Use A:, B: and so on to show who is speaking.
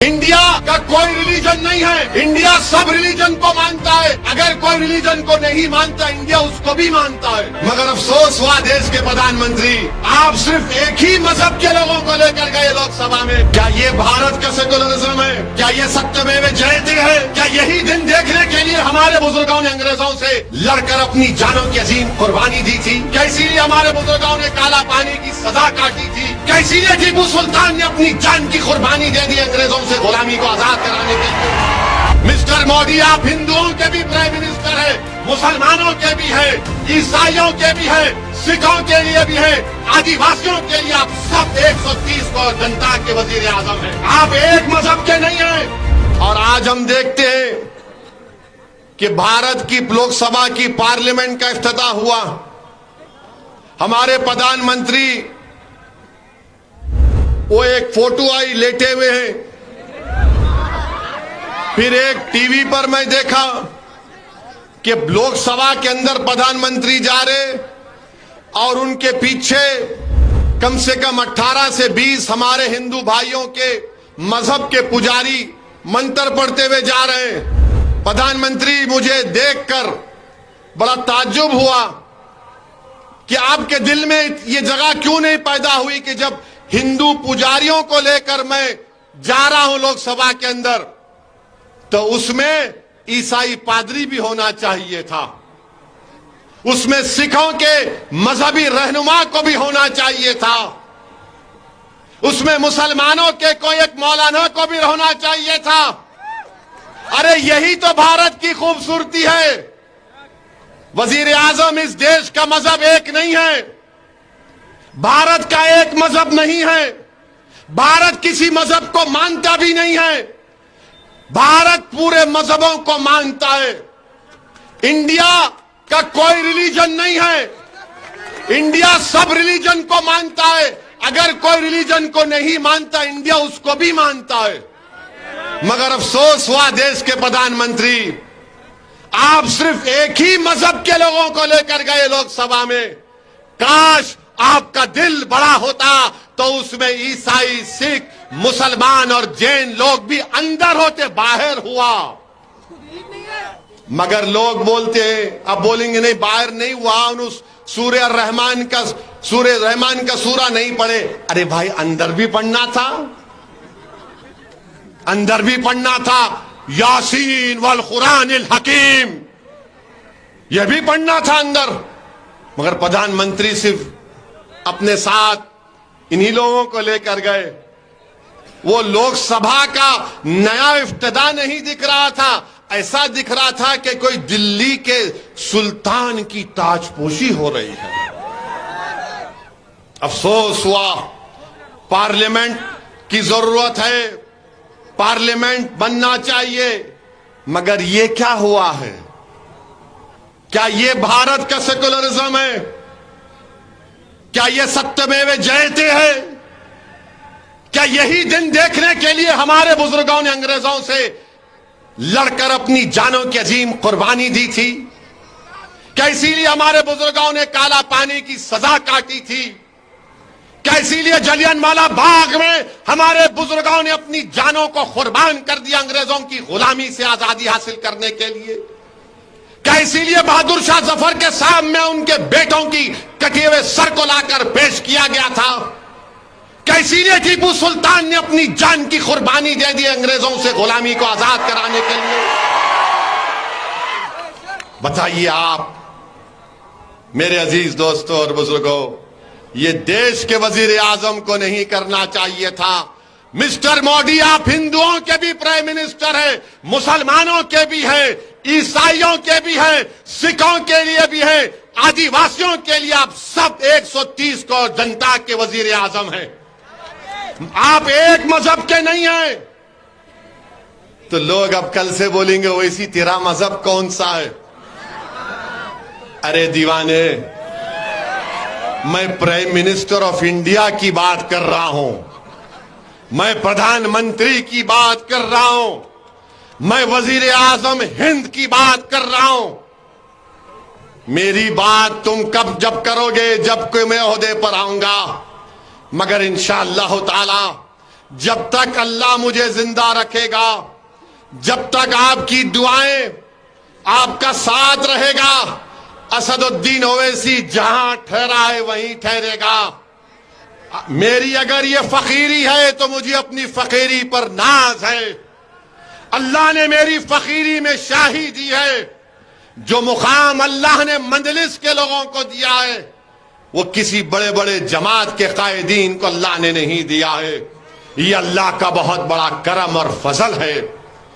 A: India का कोई religion नहीं है। इंडिया सब रिलीजन को मानता है। अगर कोई रिलीजन को नहीं मानता, इंडिया उसको भी मानता है। मगर अफसोस हुआ देश के प्रधानमंत्री, आप सिर्फ एक ही मजहब के लोगों को लेकर गए लोकसभा में। क्या ये भारत का सेकुलरिज्म है? क्या ये सत्यमेव जयते है? क्या यही दिन देखने के लिए हमारे बुजुर्गों ने अंग्रेजों से लड़कर अपनी जानों की अजीम कुर्बानी दी थी? क्या इसीलिए हमारे बुजुर्गों ने काला पानी की सजा काटी थी? क्या इसीलिए टीपू सुल्तान ने अपनी जान की कुर्बानी दे दी अंग्रेजों से गुलामी को आजाद कराने के लिए? मिस्टर मोदी, आप हिंदुओं के भी प्राइम मिनिस्टर है, मुसलमानों के भी है, ईसाइयों के भी है, सिखों के लिए भी है, आदिवासियों के लिए आप सब 130 करोड़ जनता के वजीर आजम है। आप एक मजहब के नहीं हैं। और आज हम देखते हैं कि भारत की लोकसभा की पार्लियामेंट का इफ्तिताह हुआ। हमारे प्रधानमंत्री वो एक फोटो आई लेटे हुए हैं। फिर एक टीवी पर मैं देखा कि लोकसभा के अंदर प्रधानमंत्री जा रहे और उनके पीछे कम से कम 18 से 20 हमारे हिंदू भाइयों के मजहब के पुजारी मंत्र पढ़ते हुए जा रहे हैं। प्रधानमंत्री, मुझे देखकर बड़ा ताज्जुब हुआ कि आपके दिल में ये जगह क्यों नहीं पैदा हुई कि जब हिंदू पुजारियों को लेकर मैं जा रहा हूं लोकसभा के अंदर, तो उसमें ईसाई पादरी भी होना चाहिए था, उसमें सिखों के मजहबी रहनुमा को भी होना चाहिए था, उसमें मुसलमानों के कोई एक मौलाना को भी होना चाहिए था। अरे यही तो भारत की खूबसूरती है। वजीर आजम, इस देश का मजहब एक नहीं है, भारत का एक मजहब नहीं है, भारत किसी मजहब को मानता भी नहीं है, भारत पूरे मजहबों को मानता है। इंडिया का कोई रिलीजन नहीं है, इंडिया सब रिलीजन को मानता है। अगर कोई रिलीजन को नहीं मानता, इंडिया उसको भी मानता है। मगर अफसोस हुआ देश के प्रधानमंत्री, आप सिर्फ एक ही मजहब के लोगों को लेकर गए लोकसभा में। काश आपका दिल बड़ा होता तो उसमें ईसाई, सिख, मुसलमान और जैन लोग भी अंदर होते, बाहर हुआ। मगर लोग बोलते हैं, अब बोलेंगे नहीं बाहर नहीं हुआ, उस सूर्य रहमान का सूरा नहीं पढ़े। अरे भाई, अंदर भी पढ़ना था, अंदर भी पढ़ना था। यासीन वल कुरानिल हकीम, यह भी पढ़ना था अंदर। मगर प्रधानमंत्री सिर्फ अपने साथ इन्हीं लोगों को लेकर गए। वो लोकसभा का नया इफ्तिदा नहीं दिख रहा था, ऐसा दिख रहा था कि कोई दिल्ली के सुल्तान की ताजपोशी हो रही है। अफसोस हुआ, पार्लियामेंट की जरूरत है, पार्लियामेंट बनना चाहिए, मगर ये क्या हुआ है? क्या ये भारत का सेकुलरिज्म है? क्या ये सत्यमेव जयते है? क्या यही दिन देखने के लिए हमारे बुजुर्गों ने अंग्रेजों से लड़कर अपनी जानों की अजीम कुर्बानी दी थी? क्या इसीलिए हमारे बुजुर्गों ने काला पानी की सजा काटी थी? क्या इसीलिए जलियांवाला बाग में हमारे बुजुर्गों ने अपनी जानों को कुर्बान कर दिया अंग्रेजों की गुलामी से आजादी हासिल करने के लिए? क्या इसीलिए बहादुर शाह जफर के सामने उनके बेटों की कटे हुए सर को लाकर पेश किया गया था? क्या इसीलिए टीपू सुल्तान ने अपनी जान की कुर्बानी दे दी अंग्रेजों से गुलामी को आजाद कराने के लिए? बताइए आप, मेरे अजीज दोस्तों और बुजुर्गों, ये देश के वजीर आजम को नहीं करना चाहिए था। मिस्टर मोदी, आप हिंदुओं के भी प्राइम मिनिस्टर है, मुसलमानों के भी है, ईसाइयों के भी है, सिखों के लिए भी है, आदिवासियों के लिए आप सब 130 करोड़ जनता के वजीर आजम हैं। आप एक मजहब के नहीं हैं। तो लोग अब कल से बोलेंगे वैसी तेरा मजहब कौन सा है? अरे दीवाने, मैं प्राइम मिनिस्टर ऑफ इंडिया की बात कर रहा हूं, मैं प्रधानमंत्री की बात कर रहा हूं, मैं वजीर आजम हिंद की बात कर रहा हूं। मेरी बात तुम कब जब करोगे, जब कोई मैं ओहदे पर आऊंगा। मगर इंशाअल्लाह ताला जब तक अल्लाह मुझे जिंदा रखेगा, जब तक आपकी दुआएं, आपका साथ रहेगा, असदुद्दीन ओवैसी जहां ठहरा है वहीं ठहरेगा। मेरी अगर ये फकीरी है तो मुझे अपनी फकीरी पर नाज है। अल्लाह ने मेरी फकीरी में शाही दी है। जो मुकाम अल्लाह ने मंजलिस के लोगों को दिया है वो किसी बड़े बड़े जमात के कायदीन को अल्लाह ने नहीं दिया है। ये अल्लाह का बहुत बड़ा करम और फजल है।